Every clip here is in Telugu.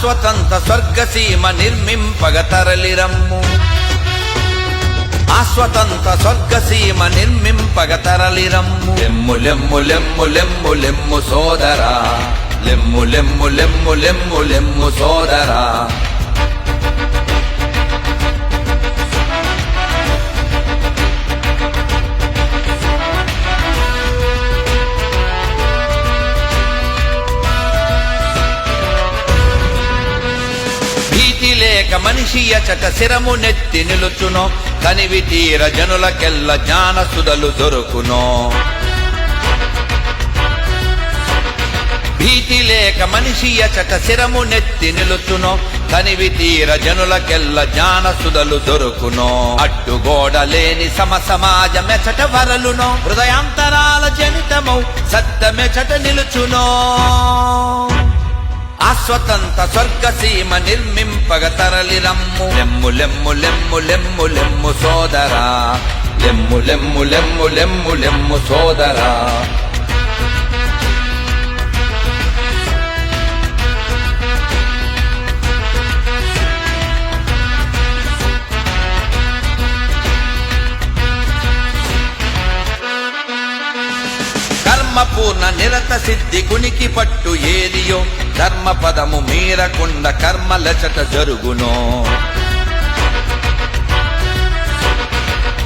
ఆస్వతంత స్వర్గసీమ నిర్మింపగ తరలిరమ్ము ఆస్వతంత స్వర్గసీమ నిర్మింపగ తరలిరమ్ము లెమ్ము లెమ్ము లెమ్ము లెమ్ము లెమ్ము సోదరా లెమ్ము లెమ్ము లెమ్ము లెమ్ము లెమ్ము సోదరా లేక మనిషి అచట శిరము నెత్తి నిలుచునో కనివి తీర జనులకెల్ల జ్ఞానసుధలు దొరుకునో భీతి లేక మనిషి అచట శిరము నెత్తి నిలుచునో కనివి తీర జనులకెల్ల జ్ఞానసుధలు దొరుకునో అడ్డుగోడ లేని సమాజమెచట వరలునో హృదయాంతరాల జనితమౌ సత్యమెచట నిలుచునో ఆస్వతంత స్వర్గసీమ నిర్మింపగ తరలిరమ్ము లెమ్ము లెమ్ము లెమ్ము లెమ్ము లెమ్ము సోదరా లెమ్ము లెమ్ము లెమ్ము లెమ్ము లెమ్ము సోదరా పూర్ణ నిరత సిద్ధి కునికి పట్టు ఏదియో ధర్మ పదము మీరకుండ కర్మలచట జరుగునో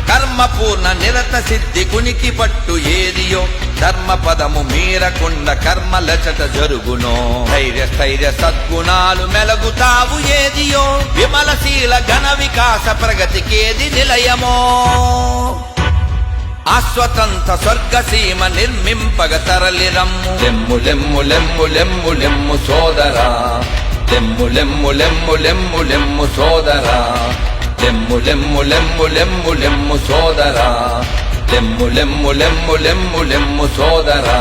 కర్మ పూర్ణ నిరత సిద్ధి కునికి పట్టు ఏదియో ధర్మ పదము మీరకుండ కర్మలచట జరుగునో ధైర్య స్థైర్య సద్గుణాలు మెలగుతావు ఏదియో విమలశీల ఘన వికాస ప్రగతికేది నిలయమో ఆస్వతంత స్వర్గసీమ నిర్మింపగ తరలిరమ్ము లెమ్ము లెమ్ము లెమ్ము లెమ్ము లెమ్ము సోదరా లెమ్ము లెమ్ము లెమ్ము లెమ్ము లెమ్ము సోదరా లెమ్ము లెమ్ము లెమ్ము లెమ్ము లెమ్ము సోదరా లెమ్ము లెమ్ము లెమ్ము లెమ్ము లెమ్ము సోదరా